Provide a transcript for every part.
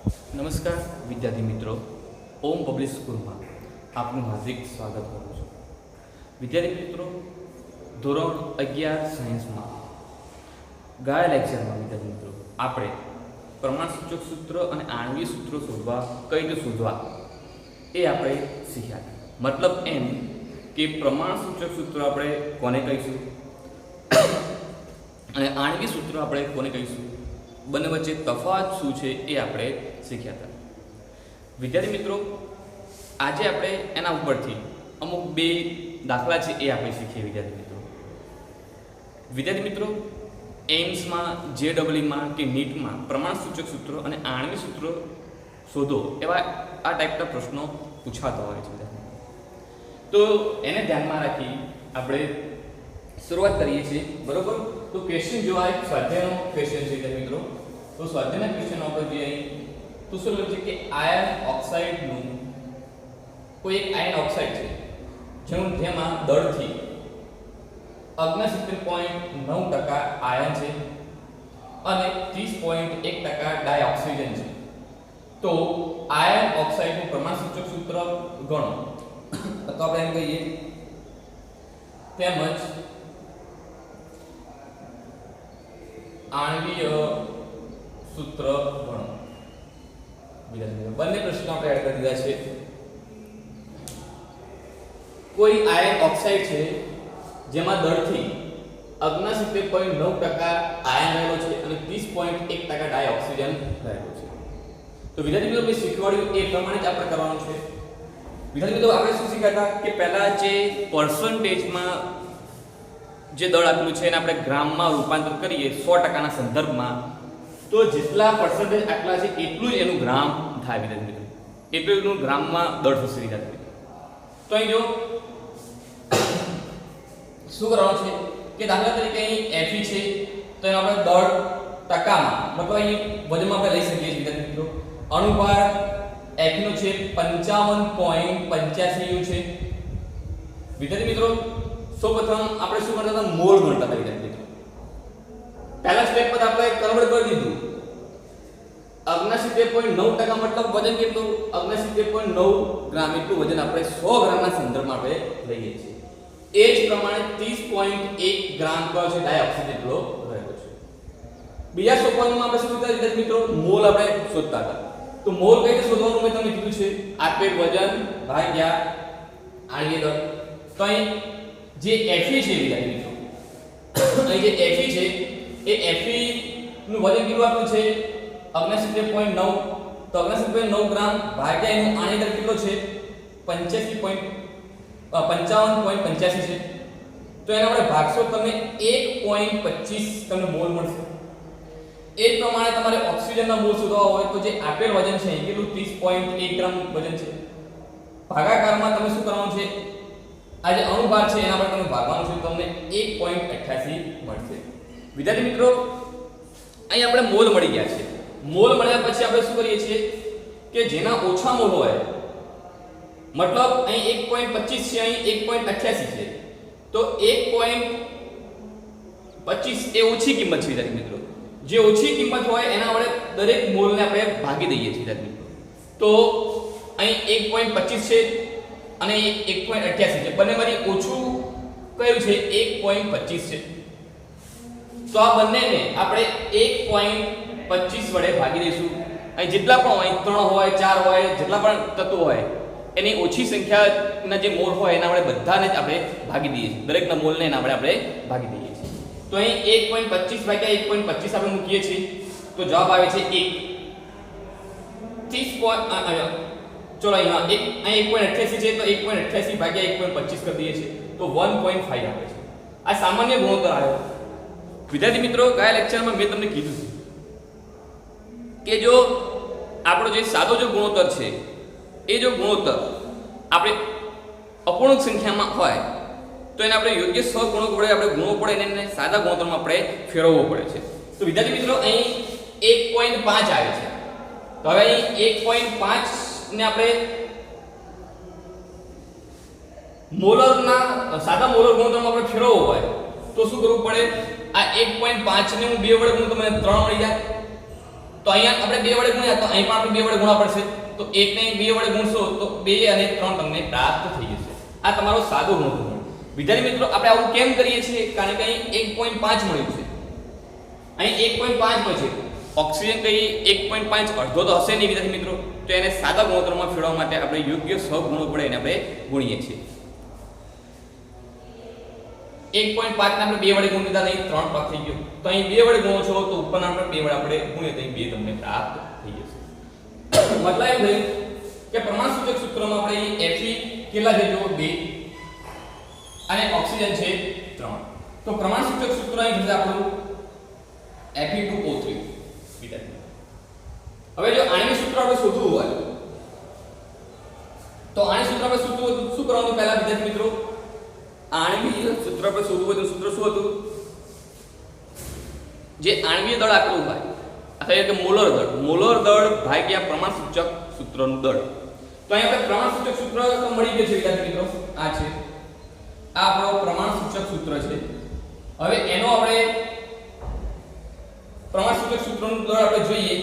નમસ્કાર વિદ્યાર્થી મિત્રો, ઓમ પબ્લિક સ્કૂલમાં આપનું હાર્દિક સ્વાગત કરું છું. વિદ્યાર્થી મિત્રો, ધોરણ 11 સાયન્સમાં ગયા લેક્ચરમાં વિદ્યાર્થી મિત્રો આપણે પ્રમાણસૂચક સૂત્ર અને આણ્વિક સૂત્રો શોધવા કઈ રીતે શોધવા એ આપણે શીખ્યા. મતલબ એમ કે પ્રમાણસૂચક સૂત્ર આપણે કોને કહીશું અને આણ્વિક સૂત્ર આપણે કોને કહીશું, બંને વચ્ચે તફાવત શું છે એ આપણે શીખ્યા હતા. વિદ્યાર્થી મિત્રો, આજે આપણે એના ઉપરથી અમુક બે દાખલા છે એ આપણે શીખીએ. વિદ્યાર્થી મિત્રો, એમ્સમાં, જેડબલઈમાં કે નીટમાં પ્રમાણસૂચક સૂત્રો અને આણ્વિક સૂત્રો શોધો એવા આ ટાઈપના પ્રશ્નો પૂછાતા હોય છે. તો એને ધ્યાનમાં રાખી આપણે શરૂઆત કરીએ છીએ, બરોબર? તો ક્વેશ્ચન જો આ એક સ્વાધ્યાયનો ક્વેશ્ચન છે મિત્રો. તો સ્વાધ્યાયના ક્વેશ્ચન આપણે જે અહીં તો શું લખ્યું છે કે આયર્ન ઓક્સાઇડનું કોઈ એક આયર્ન ઓક્સાઇડ છે જેમાં દળથી 69.9% આયર્ન છે અને 30.1% ડાયઓક્સિજન છે. તો આયર્ન ઓક્સાઇડનું પ્રમાણસૂચક સૂત્ર ગણો, તો આપણે એમ કહીએ તેમજ આણ્વીય સૂત્ર ગણો. બંને પ્રશ્નો આપણે એડ કરી દીધા છે. કોઈ આયર્ન ઓક્સાઇડ છે જેમાં દળથી 69.9% આયર્ન રહેલો છે અને 30.1% ડાયઓક્સિજન રહેલો છે. તો વિદ્યાર્થી મિત્રો, મેં શીખવાડ્યું એ પ્રમાણે જ આપણે કરવાનું છે. વિદ્યાર્થી મિત્રો, આપણે શું શીખ્યા હતા કે પહેલા જે પર્સન્ટેજમાં જે દળ આપેલું છે એને આપણે ગ્રામમાં રૂપાંતર કરીએ 100% ના સંદર્ભમાં, તો જેટલા પર્સન્ટેજ આટલા છે એટલું જ એનું ગ્રામ થાય. વિદ્યાર્થી મિત્રો, એટલું એનું ગ્રામમાં દળ થશે. વિદ્યાર્થી મિત્રો, તો અહીં જો શું કરવાનું છે કે દાખલા તરીકે અહીં Fe છે તો એનો આપણે દળ ટકામાં મતલબ અહીં વજનમાં આપણે લઈ શકીએ છીએ. વિદ્યાર્થી મિત્રો, અણુભાર Fe નો છે 55.85 U છે. વિદ્યાર્થી મિત્રો, સૌપ્રથમ આપણે શું કરતા હતા, મોલ ગણતા હતા. વિદ્યાર્થી મિત્રો, પહેલા સ્ટેપ પર આપણે કન્વર્ટ કરી દીધું. 69.9% મતલબ વજન કેટલું, 69.9 ગ્રામ એટલું વજન આપણે 100 ગ્રામના સંદર્ભમાં આપણે લઈએ છીએ. એ જ પ્રમાણે 30.1 ગ્રામ પર છે ડાયોક્સાઇડ એટલો રહેલો છે. બીજા સોપાનમાં આપણે શું કરતા હતા મિત્રો, મોલ આપણે શોધતા હતા. તો મોલ કઈ રીતે શોધવાનું મેં તમને કીધું છે, આપેલ વજન ભાગ્યા આણ્વીય દળ. તો અહીં જે Fe છે વિદ્યાર્થી મિત્રો, અહીં જે Fe છે એ Fe નું વજન કેટલું આપ્યું છે 69.9, તો 69.9 ગ્રામ ભાગ્યા એનું આણ્વીય દળ કેટલો છે 55.85 છે. તો એને આપણે ભાગશો તમને 1.25 તમને મોલ મળશે. એ જ પ્રમાણે તમારે ઓક્સિજનના મોલ શોધવા હોય તો જે આપેલ વજન છે એ કેટલું 30.1 ગ્રામ વજન છે. ભાગાકારમાં તમે શું કરવાનું છે, આ જે અણુભાર છે એના પર તમે ભાગવાનું છે, તમને 1.88 મળશે. વિદ્યાર્થી મિત્રો, અહીં આપણે મોલ મળી ગયા છે. મોલ મળ્યા પછી આપણે શું કરીએ છીએ કે જેના ઓછા મોલ હોય, મતલબ અહીં 1.25 છે, અહીં 1.88 છે, તો 1.25 એ ઓછી કિંમત છે. વિદ્યાર્થી મિત્રો, જે ઓછી કિંમત હોય એના વડે દરેક મોલને આપણે ભાગી દઈએ છીએ. વિદ્યાર્થી મિત્રો, તો અહીં 1.25 છે અને 1.88 છે, બંનેમાંથી ઓછું કયું છે 1.25 છે. તો આ બંનેને આપણે 1.25 વડે ભાગી દઈશું. અહીં જેટલા પણ હોય, 3 હોય, 4 હોય, જેટલા પણ તત્વો હોય એની ઓછી સંખ્યાના જે મોલ હોય એના વડે બધાને જ આપણે ભાગી દઈએ છીએ. દરેકના મોલને એના વડે આપણે ભાગી દઈએ છીએ. તો અહીં 1.25 ભાગ્યા 1.25 આપણે મૂકીએ છીએ તો જવાબ આવે છે 1. 30 ચલો અહીં 1.88 છે તો 1.88 ભાગ્યા 1.25 કરી દઈએ છીએ તો 1.5 આવે છે. આ સામાન્ય ગુણોત્તર આવ્યો. વિદ્યાર્થી મિત્રો, ગયા લેક્ચરમાં મેં તમને કીધું કે જો આપણો જે સાદો જો ગુણોત્તર છે એ જો ગુણોત્તર આપણે અપૂર્ણાંક સંખ્યામાં હોય તો એને આપણે યોગ્ય સહગુણક વડે આપણે ગુણવો પડે અને એને સાદા ગુણોત્તરમાં આપણે ફેરવવો પડે છે. તો વિદ્યાર્થી મિત્રો, અહીં 1.5 આવે છે. તો હવે અહીં 1.5 ને આપણે મોલરના સાદા મોલર ગુણોત્તરમાં આપણે ફેરવવો હોય તો શું કરવું પડે, આ 1.5 ને હું 2 વડે ગુણું તો મને 3 મળી જાય. તો અહીંયા આપણે 2 વડે ગુણ્યા તો અહીં પણ આપણે 2 વડે ગુણવા પડશે તો 1 ને 2 વડે ગુણશો તો 2 અને 3 તમને પ્રાપ્ત થઈ જશે આ તમારો સાદો ગુણોત્તર વિદ્યાર્થી મિત્રો આપણે આવું કેમ કરીએ છીએ કારણ કે અહીં 1.5 મળ્યું છે અહીં 1.5 માં છે ઓક્સિજન કઈ 1.5 અડધો તો હશે નહીં વિદ્યાર્થી મિત્રો તો એને સાદા ગુણોત્તરમાં ફેરવવા માટે આપણે યોગ્ય સહગુણો વડે એને આપણે ગુણીએ છીએ 1.5 ને આપણે 2 વડે ગુણી દીધા અહીં 3 પ્રાપ્ત થઈ ગયો તો અહીં 2 વડે ગુણો છો તો ઉપર આપણે 2 વડે આપણે ગુણીએ તો અહીં 2 તમને પ્રાપ્ત થઈ જશે મતલબ એમ થયું કે પ્રમાણસૂચક સૂત્રમાં આપણે Fe કેટલા છે જો 2 અને ઓક્સિજન છે 3 તો પ્રમાણસૂચક સૂત્ર અહીં થશે આપણું Fe2O3 વિદ્યાર્થી હવે જો આણ્વિક સૂત્ર આપણે શોધવું હોય તો આણ્વિક સૂત્ર આપણે શું કરવાનું પહેલા વિદ્યાર્થી મિત્રો આણ્વિક સૂત્ર આપણે શોધવું હોય તો સૂત્ર શું હતું જે આણ્વિક દળ આપેલું હોય અથવા કે મોલર દળ ભાગ્યા પ્રમાણસૂચક સૂત્રનું દળ તો અહીં આપણે પ્રમાણસૂચક સૂત્ર તો મળી ગયું છે વિદ્યાર્થી મિત્રો આ છે આ આપણો પ્રમાણસૂચક સૂત્ર છે હવે એનો આપણે પ્રમાણસૂચક સૂત્રનું દળ આપણે જોઈએ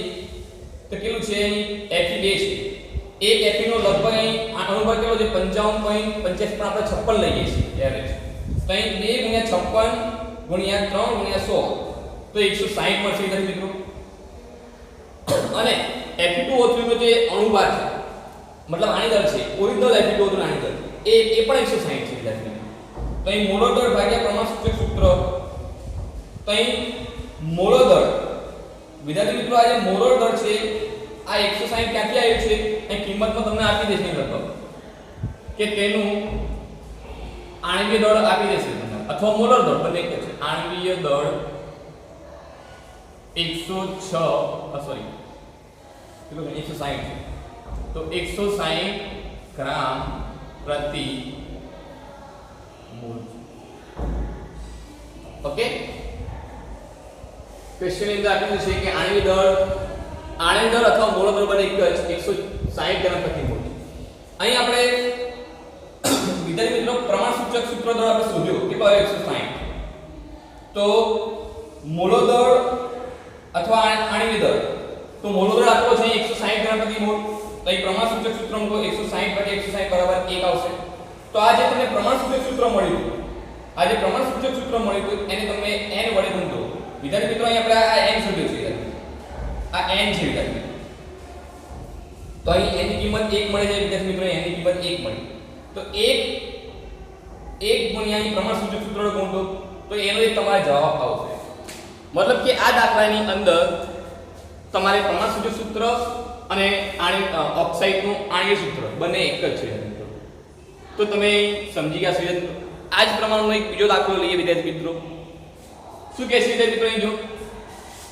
તો કેટલું છે Fe2 છે એક Fe નો લગભગ અહીં અનુભાગ કેટલો છે 55.85 પણ આપણે 56 લઈએ છીએ એવરેજ તો અહીં 2 * 56 * 3 * 100 તો 160 મળશે વિદ્યાર્થી મિત્રો અને Fe2O3 નો જે અણુભાર છે મતલબ આની દળ છે ઓરિજિનલ Fe2O3 આની દળ એ પણ 160 છે વિદ્યાર્થી મિત્રો તો અહીં મોલર દળ ભાગ્યા પ્રમાણસૂચક સૂત્ર તો અહીં મોલર દળ વિદ્યાર્થી મિત્રો આ જે મોલર દળ છે આ 160 ક્યાંથી આવ્યું છે અહીં કિંમતમાં તમને આપી દેશે લગભગ કે તેનું આણ્વિય દળ આપી દેશે તમને અથવા મોલર દળ બંને એક છે આણ્વિય દળ 106 સોરી કેટલું 160 તો 160 ગ્રામ પ્રતિ મોલ ઓકે ક્વેશ્ચન ની અંદર આપેલું છે કે આણ્વિક દળ અથવા મોલર દળ બંને એક જ 160 ગ્રામ પ્રતિ મોલ અહીં આપણે વિદ્યાર્થી મિત્રો પ્રમાણસૂચક સૂત્ર દળ આપણે શોધ્યો કેટલો આવ્યો 160 તો મોલર દળ અથવા આણ્વિક દળ તો મોલર દળ આપેલો છે 160 ગ્રામ પ્રતિ મોલ તો અહીં પ્રમાણસૂચક સૂત્ર મૂકો 160 / 160 બરાબર 1 આવશે તો આ જે તમને પ્રમાણસૂચક સૂત્ર મળ્યું આ જે પ્રમાણસૂચક સૂત્ર મળ્યું એને તમે n વડે ગુણો વિદ્યાર્થી મિત્રો અહીં આપણે આ n શોધ્યો છે આ n છે વિદ્યાર્થી તો અહીં n ની કિંમત 1 મળે છે વિદ્યાર્થી મિત્રો n ની કિંમત 1 મળી તો 1 ગુણ્યા અહીં પ્રમાણસૂચક સૂત્ર ગુણો તો એનો એક તમારો જવાબ આવશે મતલબ કે આ દાખલાની અંદર તમારે પ્રમાણસૂચક સૂત્ર અને ઓક્સાઇડનું આણ્વિક સૂત્ર બંને એક જ છે તો તમે સમજી ગયા છો આ જ પ્રમાણનો એક બીજો દાખલો લઈએ વિદ્યાર્થી મિત્રો શું કહે છે વિદ્યાર્થી મિત્રો અહીં જો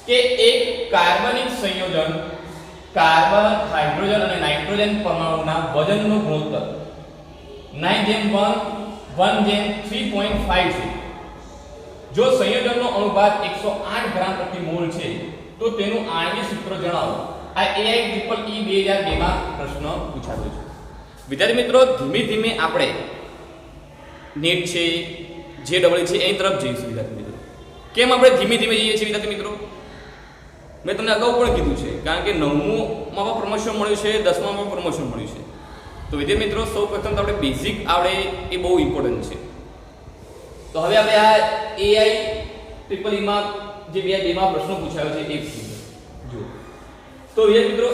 કે એક કાર્બનિક સંયોજન કાર્બન હાઇડ્રોજન અને નાઇટ્રોજન પરમાણુના વજનનો ગુણોત્તર 9:1:3.5 છે જો સંયોજનનો અણુભાર 108 ગ્રામ પ્રતિ મોલ છે તો તેનું આણ્વિક સૂત્ર જણાવો આ AIEEE 2002 માં પ્રશ્ન પૂછાયો છે વિદ્યાર્થી મિત્રો ધીમે ધીમે આપણે નેટ છે JEE છે એની તરફ જઈશું વિદ્યાર્થી મિત્રો કેમ આપણે ધીમે ધીમે જઈએ છીએ વિદ્યાર્થી મિત્રો મેં તમને અગાઉ પણ કીધું છે કારણ કે 9મું માં પણ પ્રમોશન મળ્યું છે 10મા માં પ્રમોશન મળ્યું છે તો વિદ્યાર્થી મિત્રો સૌપ્રથમ તો આપણે બેઝિક આવડે એ બહુ ઇમ્પોર્ટન્ટ છે તો હવે આપણે આ AIEEE માં જે 2002 માં પ્રશ્ન પૂછાયો છે એ જો તો વિદ્યાર્થી મિત્રો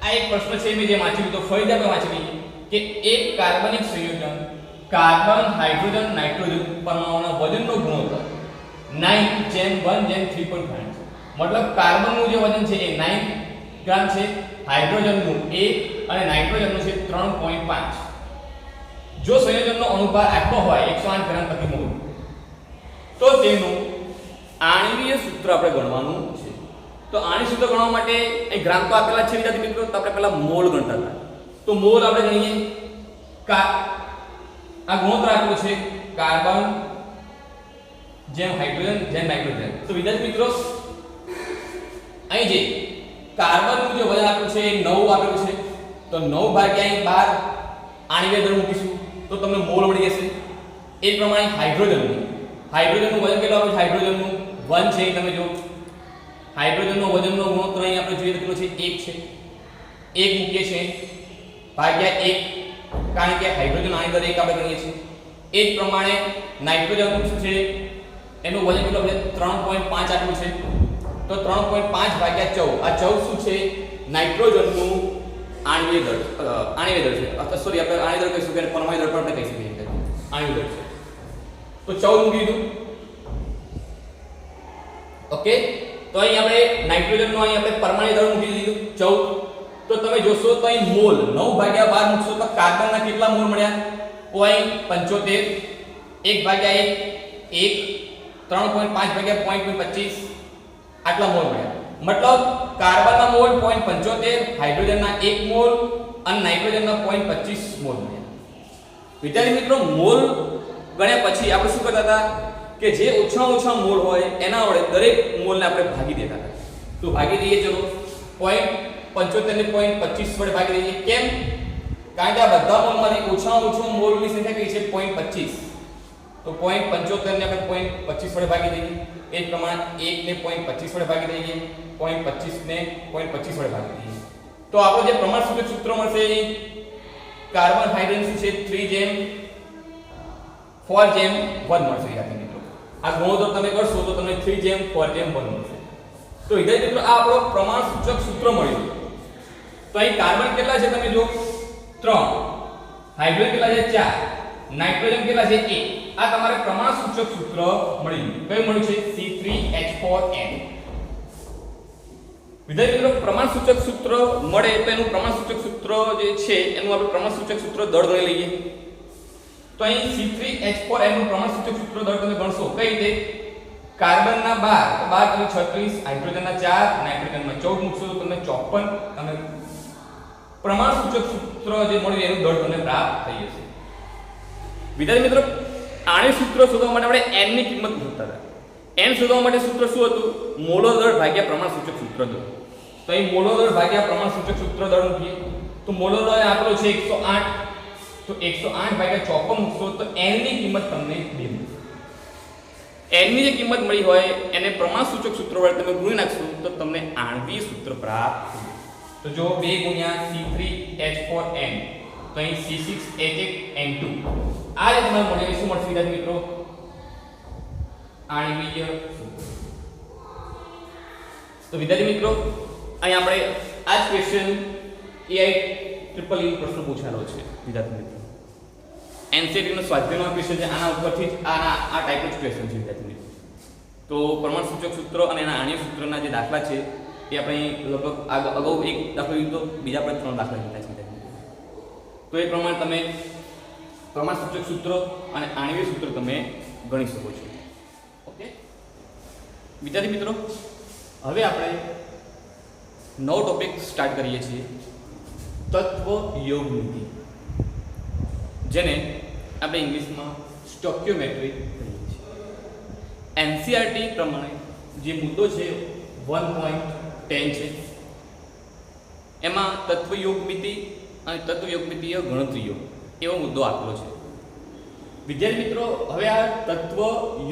આ એક પ્રશ્ન છે મેં જે વાંચી લીધો ફરીથી આપણે વાંચી લઈએ કે એક કાર્બનિક સંયોજન કાર્બન હાઇડ્રોજન નાઇટ્રોજન પરમાણુના વજનનો ગુણોત્તર 9:1:3.5 છે મતલબ કાર્બનનું જે વજન છે એ 9 ગ્રામ છે હાઇડ્રોજનનું 1 અને નાઇટ્રોજનનું છે 3.5 જો સંયોજનનો અણુભાર આટલો હોય 108 ગ્રામ પ્રતિ મોલ તો તેનું આણ્વિય સૂત્ર આપણે ગણવાનું છે તો આણ્વિક સૂત્ર ગણવા માટે અહીં ગ્રામ તો આપેલા છે વિદ્યાર્થી મિત્રો તો આપણે પહેલા મોલ ગણતા હતા તો મોલ આપણે ગણીએ આ ગુણોત્તર આપેલો છે કાર્બન જેમ હાઇડ્રોજન જેમ નાઇટ્રોજન તો વિદ્યાર્થી મિત્રો અહીં જે કાર્બનનું જે વજન આપેલું છે એ 9 આપેલું છે તો 9 ભાગ્યા અહીં 12 આણ્વિક દળ મૂકીશું તો તમને મોલ મળી જશે એ પ્રમાણે હાઇડ્રોજનનું વજન કેટલું આવે છે હાઇડ્રોજનનું 1 છે તમે જો હાઇડ્રોજનનો વજનનો ગુણોત્તર અહીં આપણે જોઈએ તો કેટલો છે 1 છે. 1 મૂકીએ છીએ ભાગ્યા 1, કારણ કે હાઇડ્રોજન આની દર 1 આપણે ગણીએ છીએ. એ જ પ્રમાણે નાઇટ્રોજન શું છે એનું વજન કેટલું છે 3.5 આટલું છે. તો 3.5 ભાગ્યા 14, આ 14 શું છે નાઇટ્રોજનનું આણ્વિય દળ છે. અથવા સોરી આપણે આણ્વિય દળ કહીશું કે પરમાણુ દળ પણ આપણે કહી શકીએ આણ્વિય દળ છે. તો 14 મૂકી દીધું. ઓકે, તો અહીં આપણે નાઇટ્રોજનનો અહીં આપણે પરમાણુ દળ મૂકી દીધું 14. તો તમે જોશો તો અહીં મોલ 9 ભાગ્યા 12 મૂકશો તો કાર્બનના કેટલા મોલ મળ્યા 0.75, 1 ભાગ્યા 1 3.5 ભાગ્યા 0.25 આટલા મોલ મળ્યા. મતલબ કાર્બનના મોલ 0.75, હાઇડ્રોજનના 1 મોલ અને નાઇટ્રોજનના 0.25 મોલ મળ્યા. વિદ્યાર્થી મિત્રો, મોલ ગણ્યા પછી આપણે શું કરતા હતા કે જે ઓછા મોલ હોય એના વડે દરેક મોલને આપણે ભાગી દેતા હતા. તો ભાગી દઈએ, ચલો 0.75 ને 0.25 વડે ભાગી દઈએ. કેમ? કારણ કે આ બધા મોલમાંથી ઓછો મોલની સંખ્યા કઈ છે 0.25. તો 0.75 ને આપણે 0.25 વડે ભાગી દઈએ. એ જ પ્રમાણે 1 ને 0.25 વડે ભાગી દઈએ, 0.25 ને 0.25 વડે ભાગી દઈએ. તો આપણો જે પ્રમાણસૂચક સૂત્ર મળશે એ કાર્બન હાઇડ્રોજન શું છે 3:4:1 મળશે. વિદ્યાર્થી મિત્રો, આ ગુણોત્તર તમે કરશો તો તમને 3:4:1 મળશે. તો વિદ્યાર્થી મિત્રો, આ આપણો પ્રમાણસૂચક સૂત્ર મળ્યું. તો અહીં કાર્બન કેટલા છે તમે જો 3, હાઇડ્રોજન કેટલા છે 4, નાઇટ્રોજન કેટલા છે 1. આ તમારે પ્રમાણસૂચક સૂત્ર મળ્યું. કયું મળ્યું છે C3H4n. વિદ્યાર્થી મિત્રો, પ્રમાણસૂચક સૂત્ર મળે તો એનું પ્રમાણસૂચક સૂત્ર જે છે એનું આપણે પ્રમાણસૂચક સૂત્ર દળ ગણી લઈએ. તો અહીં C3H4n નું પ્રમાણસૂચક સૂત્ર દળ તમે ગણશો કઈ રીતે? કાર્બનના 12 તો 36, હાઇડ્રોજનના 4, નાઇટ્રોજનમાં 14 મૂકશો તો તમને 54 અને પ્રમાણસૂચક સૂત્ર જે મળ્યું એનું દળ તમને પ્રાપ્ત થઈ જશે. વિદ્યાર્થી મિત્રો, આણ્વિક સૂત્ર શોધવા માટે આપણે n ની કિંમત મૂકતા હતા. n શોધવા માટે સૂત્ર શું હતું? મોલર દળ ભાગ્યા પ્રમાણસૂચક સૂત્ર દળ. તો અહીં મોલર દળ ભાગ્યા પ્રમાણસૂચક સૂત્ર દળ મૂકીએ તો મોલર દળ આંકડો છે 108. તો 108 ભાગ્યા 54 મૂકશો તો n ની કિંમત તમને 2 મળશે. n ની જે કિંમત મળી હોય એને પ્રમાણસૂચક સૂત્ર વડે તમે ગુણી નાખશો તો તમને આણ્વિક સૂત્ર પ્રાપ્ત થશે. તો જો 2 ગુણ્યા C3H4n તો અહીં C6H8n2 આ જે તમારે મળે શું મળશે વિદ્યાર્થી મિત્રો? આણ્વિય સૂત્ર. તો વિદ્યાર્થી મિત્રો, અહીં આપણે આ જ ક્વેશ્ચન AI પ્રશ્ન પૂછાયેલો છે વિદ્યાર્થી મિત્રો. NCERT નો સ્વાધ્યાયનો ક્વેશ્ચન છે, આના ઉપરથી જ આ ટાઈપ જ ક્વેશ્ચન છે વિદ્યાર્થી મિત્રો. તો પ્રમાણસૂચક સૂત્ર અને એના આણ્વિય સૂત્રના જે દાખલા છે એ આપણે લગભગ અગાઉ એક દાખલો લીધો, બીજા આપણે 3 દાખલા લીધા છે. તો એ પ્રમાણે તમે પ્રમાણસૂચક સૂત્ર અને આણ્વિય સૂત્ર તમે ગણી શકો છો. ઓકે વિદ્યાર્થી મિત્રો, હવે આપણે નવો ટોપિક સ્ટાર્ટ કરીએ છીએ, તત્વ યોગ નીતિ, જેને આપણે ઇંગ્લિશમાં સ્ટોક્યોમેટ્રી કહીએ છીએ. NCERT પ્રમાણે જે મુદ્દો છે 1.10 છે. એમાં તત્વ યોગ મિતિ અને તત્વ યોગમિતીય ગણતરીઓ એવો મુદ્દો આપેલો છે. વિદ્યાર્થી મિત્રો, હવે આ તત્વ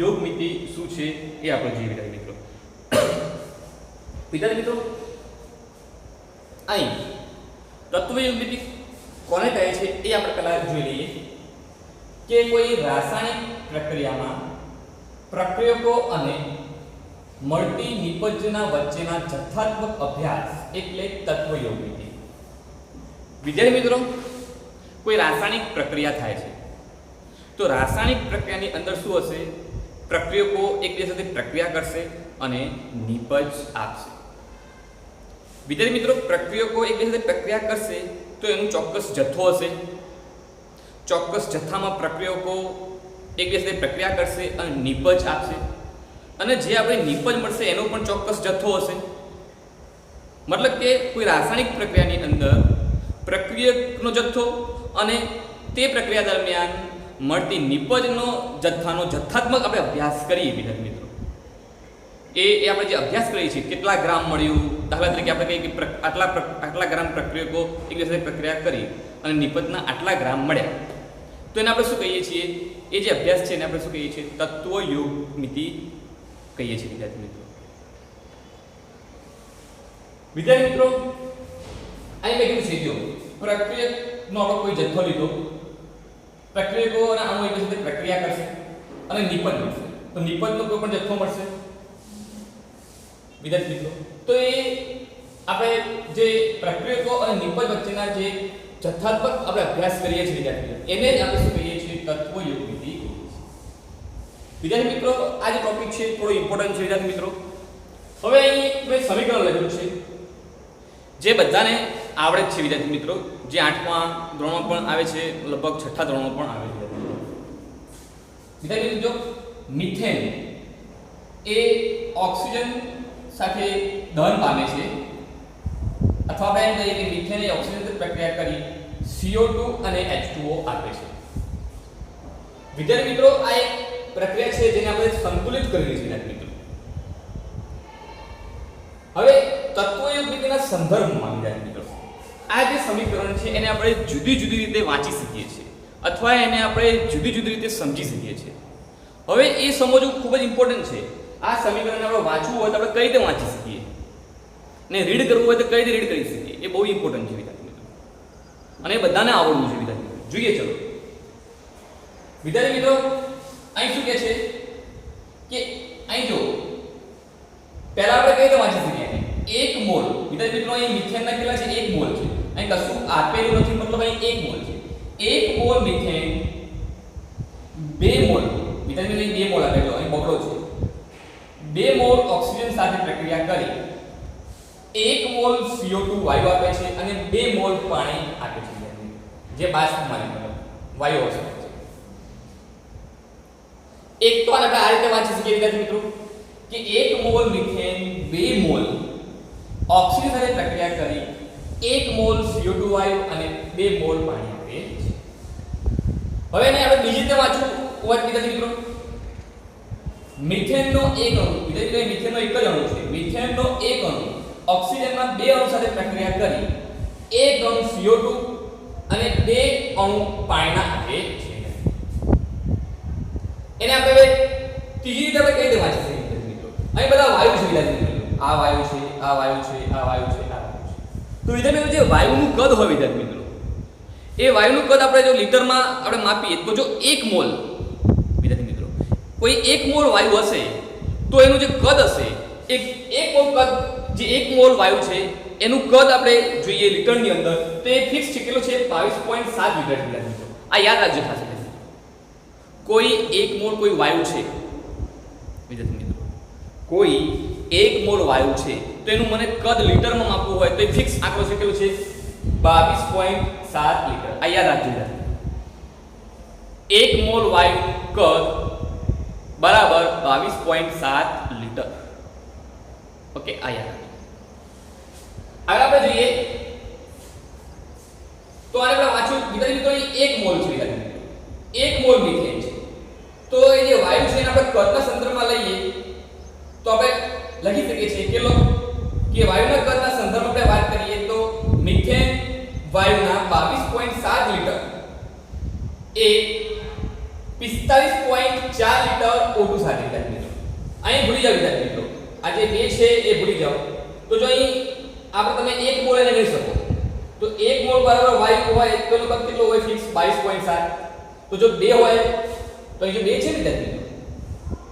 યોગમિતિ શું છે એ આપણે જોઈએ. વિદ્યાર્થી મિત્રો, અહીં તત્વ યોગમિતિ કોને કહે છે એ આપણે પહેલા જોઈ લઈએ કે કોઈ રાસાયણિક પ્રક્રિયામાં પ્રક્રિયકો અને મળતી નિપજના વચ્ચેના જથ્થાત્મક અભ્યાસ એટલે તત્વ યોગમિતિ. વિદ્યાર્થી મિત્રો, કોઈ રાસાયણિક પ્રક્રિયા થાય છે તો રાસાયણિક પ્રક્રિયાની અંદર શું હશે? પ્રક્રિયકો એકબીજા સાથે પ્રક્રિયા કરશે અને નિપજ આપશે. વિદ્યાર્થી મિત્રો, પ્રક્રિયકો એકબીજા સાથે પ્રક્રિયા કરશે તો એનું ચોક્કસ જથ્થો હશે. ચોક્કસ જથ્થામાં પ્રક્રિયકો એકબીજા સાથે પ્રક્રિયા કરશે અને નિપજ આપશે. અને જે આપણે નિપજ મળશે એનો પણ ચોક્કસ જથ્થો હશે. મતલબ કે કોઈ રાસાયણિક પ્રક્રિયાની અંદર પ્રક્રિયકનો જથ્થો અને તે પ્રક્રિયા દરમિયાન મળતી નિપજનો જથ્થાનો જથ્થાત્મક આપણે અભ્યાસ કરીએ. વિદ્યાર્થી મિત્રો, એ આપણે જે અભ્યાસ કરીએ છીએ કેટલા ગ્રામ મળ્યું, દાખલા તરીકે આપણે કહીએ કે આટલા ગ્રામ પ્રક્રિયકો એકબીજા સાથે પ્રક્રિયા કરી અને નિપજના આટલા ગ્રામ મળ્યા, તો એને આપણે શું કહીએ છીએ? એ જે અભ્યાસ છે એને આપણે શું કહીએ છીએ? તત્વ યોગમિતિ કહીએ છીએ. વિદ્યાર્થી મિત્રો, વિદ્યાર્થી મિત્રો અહીં મેં કીધું છે જો પ્રક્રિયકનો આપણો કોઈ જથ્થો લીધો, પ્રક્રિયકો અને અણુ એક સાથે પ્રક્રિયા કરશે અને નિપજ મળશે. તો નિપજનો કોઈ પણ જથ્થો મળશે વિદ્યાર્થી મિત્રો. તો એ આપણે જે પ્રક્રિયકો અને નિપજ વચ્ચેના જે જથ્થાત્મક આપણે અભ્યાસ કરીએ છીએ વિદ્યાર્થી મિત્રો, એને જ આપણે શું કહીએ છીએ? તત્વયોગ વિધિ. વિદ્યાર્થી મિત્રો આ જે ટોપિક છે થોડો ઇમ્પોર્ટન્ટ છે વિદ્યાર્થી મિત્રો. હવે અહીં મેં સમીકરણ લખ્યું છે જે બધાને આવડે છે વિદ્યાર્થી મિત્રો, જે 8મા ધોરણમાં પણ આવે છે, લગભગ 6થા ધોરણમાં પણ આવે છે વિદ્યાર્થી મિત્રો. જો મિથેન એ ઓક્સિજન સાથે દહન પામે છે, અથવા આપણે એમ કહીએ કે મિથેન એ ઓક્સિજન સાથે પ્રક્રિયા કરી CO2 અને H2O આપે છે. વિદ્યાર્થી મિત્રો આ એક પ્રક્રિયા છે જેને આપણે સંતુલિત કરવી છે વિદ્યાર્થી મિત્રો. હવે તત્વયોગ વિધિના સંદર્ભમાં વિદ્યાર્થી મિત્રો આ જે સમીકરણ છે એને આપણે જુદી જુદી રીતે વાંચી શકીએ છીએ અથવા એને આપણે જુદી જુદી રીતે સમજી શકીએ છીએ. હવે એ સમજવું ખૂબ જ ઇમ્પોર્ટન્ટ છે. આ સમીકરણને આપણે વાંચવું હોય તો આપણે કઈ રીતે વાંચી શકીએ ને રીડ કરવું હોય તો કઈ રીતે રીડ કરી શકીએ, એ બહુ ઇમ્પોર્ટન્ટ છે વિદ્યાર્થી મિત્રો, અને એ બધાને આવડવું છે વિદ્યાર્થી મિત્રો. જોઈએ ચલો વિદ્યાર્થી મિત્રો અહીં શું કહે છે કે અહીં જો પહેલા આપણે કઈ રીતે વાંચી શકીએ? 1 મોલ વિદ્યાર્થી મિત્રો અહીં મિથેનના કેટલા છે? 1 મોલ છે. અહીં કશું આપેલું નથી, મતલબ અહીં 1 મોલ છે. 1 મોલ મિથેન 2 મોલ વિદ્યાર્થી મિત્રો 2 મોલ આપેલો, અહીં બગડો છે. 2 મોલ ઓક્સિજન સાથે પ્રક્રિયા કરી 1 મોલ CO2 વાયુ આપે છે અને 2 મોલ પાણી આપે છે જે બાષ્પમાં વાયુ અવસ્થા છે. એક તો આપણે આ રીતે વાંચી શકીએ વિદ્યાર્થી મિત્રો કે 1 મોલ મિથેન 2 મોલ ઓક્સિજન સાથે પ્રક્રિયા કરી 1 મોલ CO2 વાયુ અને 2 મોલ પાણી આપે છે. હવે એને આપણે બીજી રીતે વાંચવું હોય વિદ્યાર્થી મિત્રો, મિથેનનો એક અણુ વિદ્યાર્થી મિથેનનો એક જ અણુ છે. મિથેનનો એક અણુ ઓક્સિજનના 2 અણુ સાથે પ્રક્રિયા કરી 1 અણુ CO2 અને 2 અણુ પાણીના આપે છે. એને આપણે ત્રીજી રીતે આપણે કઈ રીતે વાંચી શકીએ મિત્રો? અહીં બધા વાયુ છે વિદ્યાર્થી મિત્રો, આ વાયુ છે, આ વાયુ છે, આ વાયુ છે, આ વાયુ છે. તો વિદ્યાર્થી મિત્રો જે વાયુનું કદ હોય વિદ્યાર્થી મિત્રો, એ વાયુનું કદ આપણે જો લીટરમાં આપણે માપીએ તો જો 1 મોલ વિદ્યાર્થી મિત્રો કોઈ 1 મોલ વાયુ હશે તો એનું જે કદ હશે એક મોલ કદ, જે 1 મોલ વાયુ છે એનું કદ આપણે જોઈએ લીટરની અંદર તો એ ફિક્સ છે. કેટલું છે? 22.7 લીટર વિદ્યાર્થી મિત્રો. આ યાદ રાખજો ખાસ. કોઈ 1 મોલ કોઈ વાયુ છે વિદ્યાર્થી મિત્રો, કોઈ 1 મોલ વાયુ છે તો એનું મને કદ લીટરમાં માપવું હોય તો એ ફિક્સ આંકડો છે. કેટલું છે? 22.7 લીટર. આ યાદ રાખજો. 1 મોલ વાયુ કદ બરાબર 22.7 લીટર. ઓકે, આ યાદ રાખજો. આગળ આપણે જોઈએ તો આને આપણે વાંચ્યું વિદ્યાર્થી મિત્રો 1 મોલ છે વિદ્યાર્થી મિત્રો, 1 મોલ મિથેન છે. તો એ જે વાયુ છે એને આપણે કદના સંદર્ભમાં લઈએ તો આપણે લખી શકીએ છીએ કે વાયુના કદના સંદર્ભમાં આપણે વાત કરીએ તો મિથેન વાયુના 22.7 લીટર એ 45.4 લીટર O2 સાથે વિદ્યાર્થી મિત્રો. અહીં ભૂલી જાવ વિદ્યાર્થી મિત્રો, આ જે 2 છે એ ભૂલી જાવ. તો જો અહીં આપણે તમે 1 મોલ એને લઈ શકો તો 1 મોલ બરાબર વાયુ હોય તો એનો કદ કેટલો હોય? ફિક્સ 22.7. તો જો 2 હોય તો અહીં જો 2 છે વિદ્યાર્થી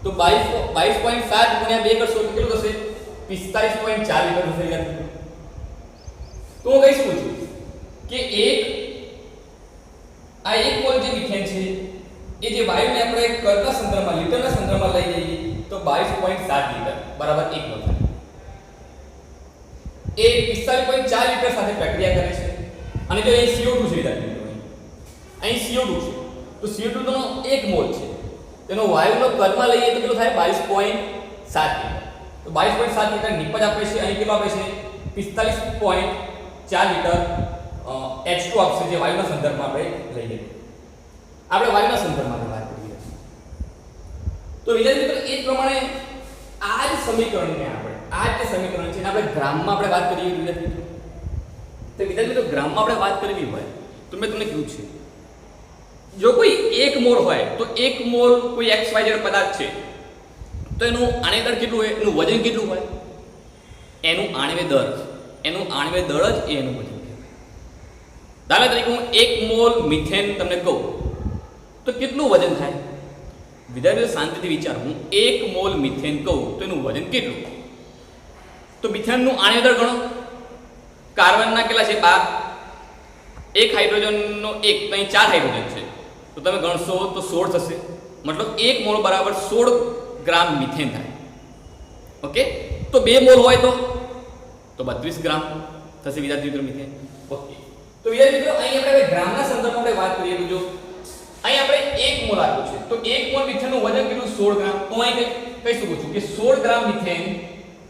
તો 22.7 ગુણ્યા 2 કરશો તો કેટલું થશે? 45.4 લીટર થશે વિદ્યાર્થી. તો હું કહી શકું છું કે આ 1 મોલ જે મિથેન છે એ જે વાયુને આપણે કદના સંદર્ભમાં લીટરના સંદર્ભમાં લઈ જઈએ તો 22.7 લીટર બરાબર 1 મોલ થાય. એ 45.4 લીટર સાથે પ્રક્રિયા કરે છે અને જો અહીં CO2 છે વિદ્યાર્થી મિત્રો, અહીં CO2 છે તો CO2 નો 1 મોલ છે, તેનો વાયુનો કદમાં લઈએ તો કેટલું થાય? 22.7 લીટર. તો 22.7 લીટર નિપજ આપે છે. અહીં કેટલું આપે છે? 45.4 લીટર H2 આપશે જે વાયુના સંદર્ભમાં આપણે લઈએ. આપણે વાયુના સંદર્ભમાં વાત કરીએ તો વિદ્યાર્થી મિત્રો એ પ્રમાણે આ જ સમીકરણને છે આપણે ગ્રામમાં આપણે વાત કરીએ વિદ્યાર્થી મિત્રો. તો વિદ્યાર્થી મિત્રો ગ્રામમાં આપણે વાત કરવી હોય તો મેં તમને કીધું છે જો કોઈ 1 મોલ હોય તો 1 મોલ કોઈ XYZ પદાર્થ છે તો એનું આણ્વિક દળ કેટલું હોય? એનું વજન કેટલું હોય? એનું આણ્વિક દળ એનું આણ્વિક દળ જ એ એનું વજન કહેવાય. દાખલા તરીકે હું 1 મોલ મિથેન તમને કહું તો કેટલું વજન થાય? વિદ્યાર્થીઓ શાંતિથી વિચારો. હું 1 મોલ મિથેન કહું તો એનું વજન કેટલું? તો મિથેનનું આણ્વિક દળ ગણો. કાર્બનના કેટલા છે? 12. એક હાઇડ્રોજનનો એક, તો અહીં 4 હાઇડ્રોજન છે, તો તમે ગણશો તો 16 થશે. મતલબ 1 મોલ બરાબર 16 ગ્રામ મિથેન થાય. ઓકે, તો 2 મોલ હોય તો 32 ગ્રામ થશે વિદ્યાર્થી મિત્રો મિથેન. ઓકે, તો વિદ્યાર્થી મિત્રો અહીં આપણે ગ્રામના સંદર્ભમાં આપણે વાત કરીએ તો જો અહીં આપણે 1 મોલ આપ્યું છે, તો 1 મોલ મિથેનનું વજન કેટલું? 16 ગ્રામ. તો અહીં કહી શકું છું કે 16 ગ્રામ મિથેન.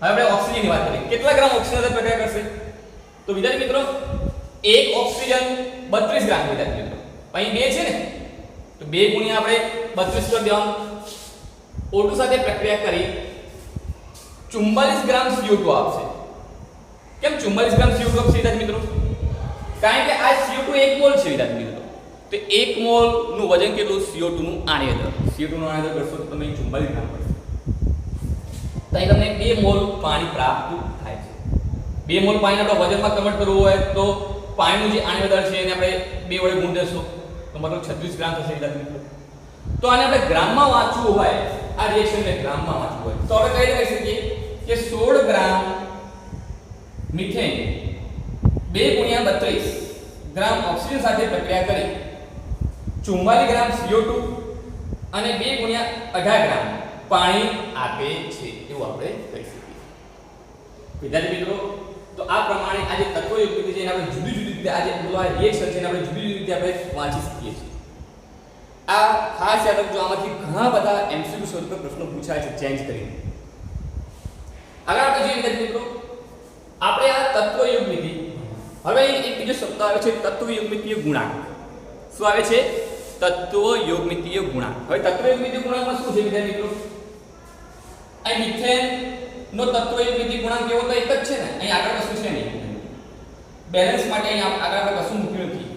હવે આપણે ઓક્સિજનની વાત કરીએ. કેટલા ગ્રામ ઓક્સિજન સાથે પ્રક્રિયા કરશે? તો વિદ્યાર્થી મિત્રો એક ઓક્સિજન 32 ગ્રામ. વિદ્યાર્થી મિત્રો અહીં 2 છે ને, તો 2 ગુણ્યા આપણે 32 કરી દેવાનું. O2 સાથે પ્રક્રિયા કરી 44 ગ્રામ CO2 આપશે. કેમ 44 ગ્રામ CO2 આપશે વિદ્યાર્થી મિત્રો? કારણ કે આ CO2 1 મોલ છે વિદ્યાર્થી મિત્રો. તો 1 મોલ નું વજન કેટલું? CO2 નું આણ્વિક દળ. CO2 નું આણ્વિક દળ કરશો તો તમે 44 ગ્રામ મળશે. તો અહીં તમને 2 મોલ પાણી પ્રાપ્ત થાય છે. 2 મોલ પાણીને આપણે વજનમાં કન્વર્ટ કરવું હોય તો પાણીનું જે આણ્વિક દળ છે એને આપણે 2 વડે ગુણી દેશું તો મતલબ 36 ગ્રામ થશે વિદ્યાર્થી મિત્રો. તો આને આપણે ગ્રામમાં વાંચવું હોય, આ રિએક્શનને ગ્રામમાં વાંચવું હોય તો આપણે કઈ રીતે કહી શકીએ કે 16 ગ્રામ મિથેન 2 ગુણ્યા 32 ગ્રામ ઓક્સિજન સાથે પ્રક્રિયા કરી 44 ગ્રામ CO2 અને 2 ગુણ્યા 18 ગ્રામ પાણી આપે છે એવું આપણે કહી શકીએ. વિદ્યાર્થી મિત્રો, તો આ પ્રમાણે આ જે તત્વયુક્ત છે એને આપણે જુદી જુદી રીતે આ જે રિએક્શન છે એને આપણે જુદી જુદી રીતે આપણે વાંચી શકીએ છીએ. આ ખાસ યાદ રાખજો, આમાંથી ઘણા બધા MCQ સ્વરૂપે પ્રશ્નો પૂછાય છે ચેન્જ કરીને. આગળ આપણે જોઈએ વિદ્યાર્થી મિત્રો, આપણે આ તત્વયુગ્મિતિ. હવે એક બીજો શબ્દ આવે છે તત્વયુગ્મિતીય ગુણાંક. શું આવે છે? તત્વયુગ્મિતીય ગુણાંક. હવે તત્વયુગ્મિતીય ગુણાંકમાં શું છે વિદ્યાર્થી મિત્રો? અહીં મિથેન નો તત્વયુગ્મિતીય ગુણાંક કેવો? તો એક જ છે ને, અહીં આગળ કશું છે નહીં. બેલેન્સ માટે અહીં આગળ આપણે કશું મૂક્યું નથી.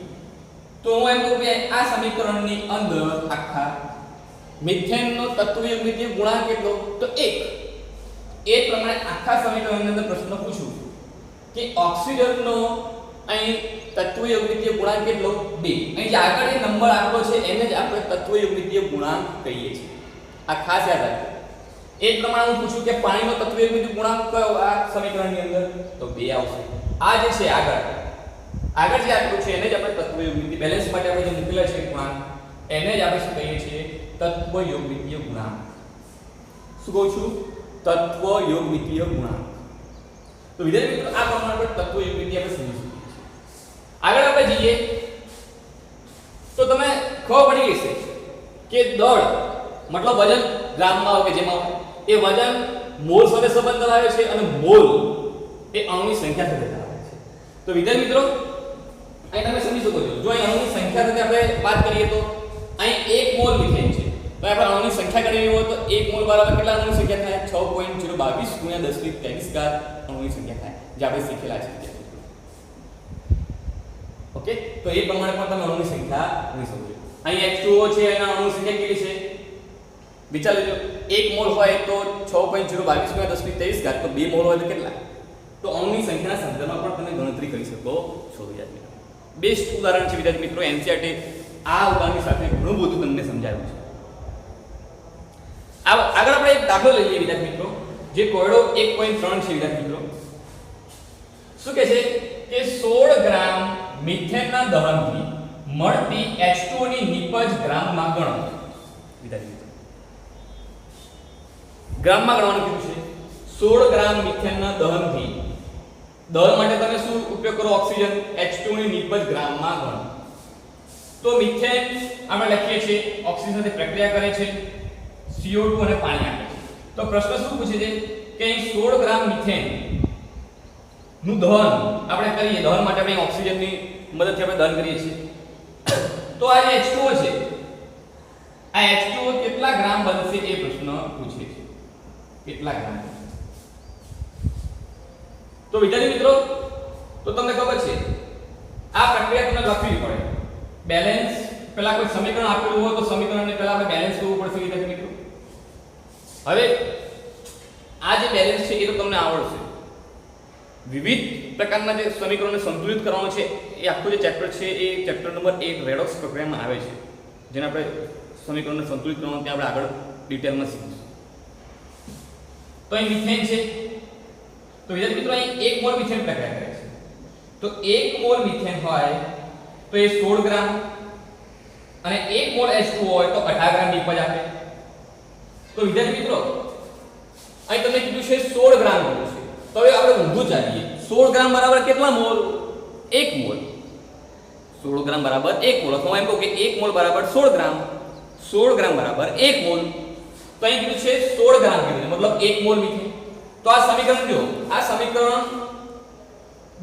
તો હું એમ કહું કે આ સમીકરણની અંદર આખા મિથેનનો તત્વયુગ્મિતીય ગુણાંક કેટલો? તો 1. એ પ્રમાણે આખા સમીકરણની અંદર પ્રશ્ન પૂછું કે ઓક્સિજનનો અહીં તત્વયુગ્મિતીય ગુણાંક કેટલો? 2. અહીં જે આગળ એ નંબર આપેલો છે એને જ આપણે તત્વયુગ્મિતીય ગુણાંક કહીએ છીએ. આ ખાસ યાદ રાખજો. એ પ્રમાણે હું પૂછું કે પાણીનો તત્વયુગ્મિતીય ગુણાંક કયો આ સમીકરણની અંદર? તો 2 આવશે. આ જે છે આગળ જે આપેલું છે એને જ આપણે તત્વયુગ્મિતીય બેલેન્સ માટે આપણે જે મૂકેલા છે ગુણાંક એને જ આપણે શું કહીએ છીએ? તત્વયુગ્મિતીય ગુણાંક. શું કહું છું? તત્વયુગ્મિતીય ગુણાંક. તો વિદ્યાર્થી મિત્રો આ પ્રમાણે આપણે તત્વયુગ્મિતીય આપણે સમજી શકીએ છીએ. આગળ આપણે જઈએ તો તમે ખબર પડી ગઈ છે કે દળ મતલબ વજન ગ્રામમાં આવે કે જેમાં એ વજન મોલ સાથે સંબંધ ધરાવે છે અને મોલ એ અણુની સંખ્યા સાથે ધરાવે છે. તો વિદ્યાર્થી મિત્રો અહીં તમે સમજી શકો છો, જો અહીં અણુની સંખ્યા સાથે આપણે વાત કરીએ તો અહીં 1 મોલ મિથેન છે, તો આપણે અણુની સંખ્યા ગણવી હોય તો 1 મોલ બરાબર કેટલા અણુની સંખ્યા થાય? 6.022 ગુણ્યા 10 ની 23 અણુની સંખ્યા થાય, જે આપણે શીખેલા છે. ઓકે, તો એ પ્રમાણે પણ તમે અણુની સંખ્યા ગણી શકો છો. અહીં H2O છે, એના અણુની સંખ્યા કેટલી છે? વિચાર લેજો. 1 મોલ હોય તો 6.022 ગુણ્યા 10 ની 23 તો 2 મોલ હોય તો કેટલા? તો અણુની સંખ્યાના સંદર્ભમાં પણ તમે ગણતરી કરી શકો છો વિદ્યાર્થી મિત્રો. બેસ્ટ ઉદાહરણ છે વિદ્યાર્થી મિત્રો NCERT આ ઉદાહરણની સાથે ઘણું બધું તમને સમજાવ્યું છે. આગળ આપણે એક દાખલો લઈ લઈએ વિદ્યાર્થી મિત્રો, જે કોયડો 1.3 છે વિદ્યાર્થી મિત્રો. શું કહે છે કે 16 ગ્રામ મિથેનના દહનથી મળતી H2O ની નિપજ ગ્રામમાં ગણો. વિદ્યાર્થી મિત્રો ગ્રામમાં ગણવાનું કીધું છે. 16 ગ્રામ મિથેનના દહનથી, દહન માટે તમે શું ઉપયોગ કરો? ઓક્સિજન. H2O ની નિપજ ગ્રામમાં ગણો. તો મિથેન આપણે લખીએ છીએ ઓક્સિજન સાથે પ્રક્રિયા કરે છે, CO2 અને પાણી આપે છે. તો પ્રશ્ન શું પૂછે છે કે અહીં 16 ગ્રામ મિથેન નું દહન આપણે કરીએ. દહન માટે આપણે ઓક્સિજનની મદદથી આપણે દહન કરીએ છીએ. તો આ જે H2O છે, આ H2O કેટલા ગ્રામ બનશે એ પ્રશ્ન પૂછે છે. કેટલા ગ્રામ? તો વિદ્યાર્થી મિત્રો, તો તમને ખબર છે આ પ્રક્રિયા તમને લખવી પડે. બેલેન્સ પહેલા કોઈ સમીકરણ આપેલું હોય તો સમીકરણને પહેલા આપણે બેલેન્સ કરવું પડશે વિદ્યાર્થી મિત્રો. હવે આ જે બેલેન્સ છે એ તો તમને આવડશે. વિવિધ પ્રકારના જે સમીકરણોને સંતુલિત કરવાનું છે એ આખું જે ચેપ્ટર છે એ ચેપ્ટર નંબર 1 રેડોક્સ પ્રક્રિયામાં આવે છે, જેને આપણે સમીકરણોને સંતુલિત કરવાનું ત્યાં આપણે આગળ ડિટેલમાં શીખીશું. તો અહીં મિથેન છે, તો વિદ્યાર્થી મિત્રો અહીં 1 મોલ મિથેન પ્રક્રિયા કરે છે. તો 1 મોલ મિથેન હોય તો એ 16 ગ્રામ અને 1 મોલ H2O હોય તો 18 ગ્રામ નીપજ આપે. તો વિદ્યાર્થી મિત્રો અહીં તમને કીધું છે 16 ગ્રામ કીધું છે, તો હવે આપણે ઊંધું ચાલીએ. 16 ગ્રામ બરાબર કેટલા મોલ? 1 મોલ. 16 ગ્રામ બરાબર 1 મોલ, અથવા એમ કહું કે 1 મોલ બરાબર 16 ગ્રામ, 16 ગ્રામ બરાબર 1 મોલ. તો અહીં કીધું છે 16 ગ્રામ કીધું, મતલબ 1 મોલ મિથેન. તો આ સમીકરણ જો, આ સમીકરણ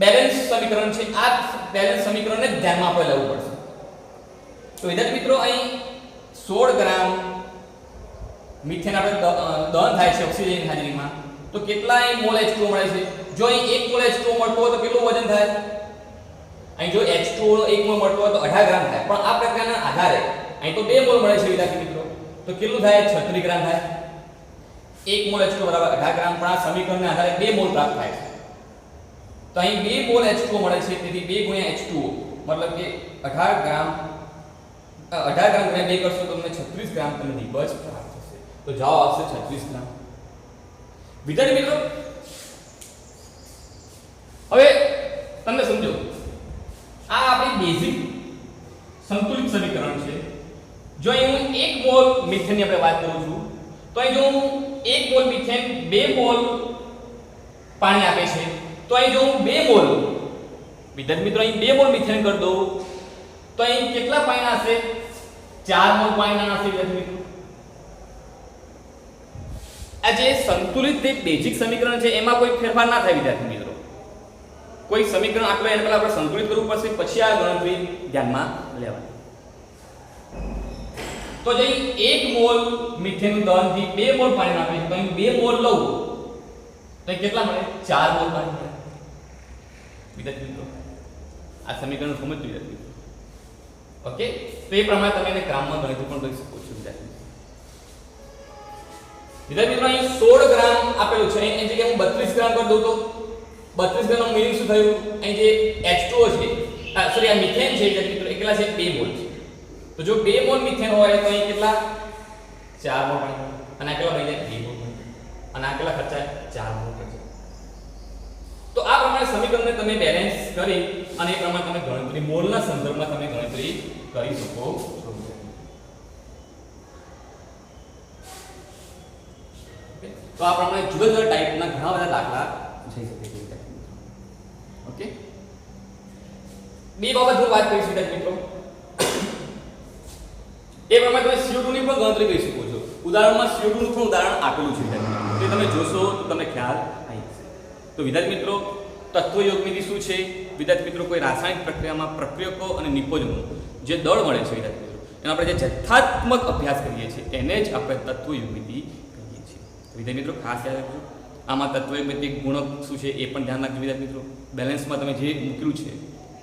બેલેન્સ સમીકરણ છે. આ બેલેન્સ સમીકરણને ધ્યાનમાં આપણે લેવું પડશે. તો વિદ્યાર્થી મિત્રો અહીં 16 ગ્રામ મિથેન આપણે દહન થાય છે ઓક્સિજન હાજરીમાં, તો કેટલા અહીં મોલ H2O મળે છે? જો અહીં 1 મોલ H2O મળતો હોય તો કેટલું વજન થાય? અહીં જો H2O 1 મોલ મળતો હોય તો 18 ગ્રામ થાય, પણ આ પ્રકારના આધારે અહીં તો 2 મોલ મળે છે વિદ્યાર્થી મિત્રો, તો કેટલું થાય? 36 ગ્રામ થાય. 1 મોલ H2O બરાબર 18 ગ્રામ, પણ આ સમીકરણના આધારે 2 મોલ પ્રાપ્ત થાય છે. તો અહીં 2 મોલ H2O મળે છે, તેથી 2 ગુણ્યા H2O મતલબ કે 18 ગ્રામ ગુણ્યા 2 કરશો તો તમને 36 ગ્રામ તમને નિપજ પ્રાપ્ત થશે. તો જવાબ આવશે 36 ગ્રામ. વિદ્યાર્થી મિત્રો હવે તમને સમજો, આ આપણી બેઝિક સંતુલિત સમીકરણ છે. જો અહીં હું 1 મોલ મિથેનની આપણે વાત કરું છું, તો અહીં જો હું 1 મોલ મિથેન 2 મોલ પાણી આપે છે, તો અહીં જો હું 2 મોલ વિદ્યાર્થી મિત્રો અહીં 2 મોલ મિથેન કરી દઉં તો અહીં કેટલા પાણી આવશે? 4 મોલ પાણી આવશે વિદ્યાર્થી મિત્રો. આ જે સંતુલિત જે બેઝિક સમીકરણ છે એમાં કોઈ ફેરફાર ના થાય વિદ્યાર્થી મિત્રો. કોઈ સમીકરણ આટલો એના પહેલા આપણે સંતુલિત કરવું પડશે, પછી આ ગણતરી ધ્યાનમાં લેવાની. તો જે 1 મોલ મિથેનનું દહનથી 2 મોલ પાણી આપે છે, તો અહીં 2 મોલ લઉં તો કેટલા મળે? 4 મોલ પાણી મળે વિદ્યાર્થી મિત્રો. આ સમીકરણ સમજવું વિદ્યાર્થી મિત્રો. ઓકે, તો એ પ્રમાણે તમે એને ગ્રામમાં ગણતરી પણ કરી શકો છો વિદ્યાર્થી. વિદ્યાર્થી મિત્રો અહીં 16 ગ્રામ આપેલું છે, એની જગ્યાએ હું 32 ગ્રામ કરી દઉં તો 32 ગ્રામનું મીનિંગ શું થયું? અહીં જે H2O છે, સોરી આ મિથેન છે વિદ્યાર્થી મિત્રો, એ કેટલા છે? 2 મોલ છે. તો જો 2 મોલ મિથેન હોય તો અહીં કેટલા? 4 મોલ પાણી, અને આ કેટલા બની જાય? 2 મોલ, અને આ કેટલા ખર્ચાય? 4 મોલ ખર્ચાય. તો આ પ્રમાણે સમીકરણને તમે બેલેન્સ કરી અને એ પ્રમાણે તમે ગણતરી મોલના સંદર્ભમાં તમે ગણતરી કરી શકો છો. તો આ પ્રમાણે જુદા જુદા ટાઈપના ઘણા બધા દાખલા પૂછાઈ શકે છે. ઓકે, બે બાબત હું વાત કરીશ વિદ્યાર્થી મિત્રો. એ પ્રમાણે તમે CO2 ની પણ ગણતરી કરી શકો છો. ઉદાહરણમાં CO2 નું પણ ઉદાહરણ આપેલું છે વિદ્યાર્થી મિત્રો, તે તમે જોશો તો તમને ખ્યાલ આવી જશે. તો વિદ્યાર્થી મિત્રો તત્વ યોગમિતિ શું છે? વિદ્યાર્થી મિત્રો કોઈ રાસાયણિક પ્રક્રિયામાં પ્રક્રિયકો અને નિપજોનું જે દળ મળે છે વિદ્યાર્થી મિત્રો, એનો આપણે જે જથ્થાત્મક અભ્યાસ કરીએ છીએ એને જ આપણે તત્વ યોગમિતિ કહીએ છીએ. વિદ્યાર્થી મિત્રો ખાસ યાદ રાખજો. આમાં તત્વ યોગમિતિ ગુણક શું છે એ પણ ધ્યાન રાખજો વિદ્યાર્થી મિત્રો. બેલેન્સમાં તમે જે મૂક્યું છે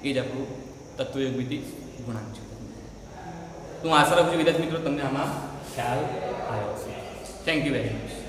એ જ આપણું તત્વ યોગમિતિ ગુણાંક છે. તો હું આશા રાખું છું વિદ્યાર્થી મિત્રો તમને આમાં ખ્યાલ આવ્યો હશે. Thank you very much.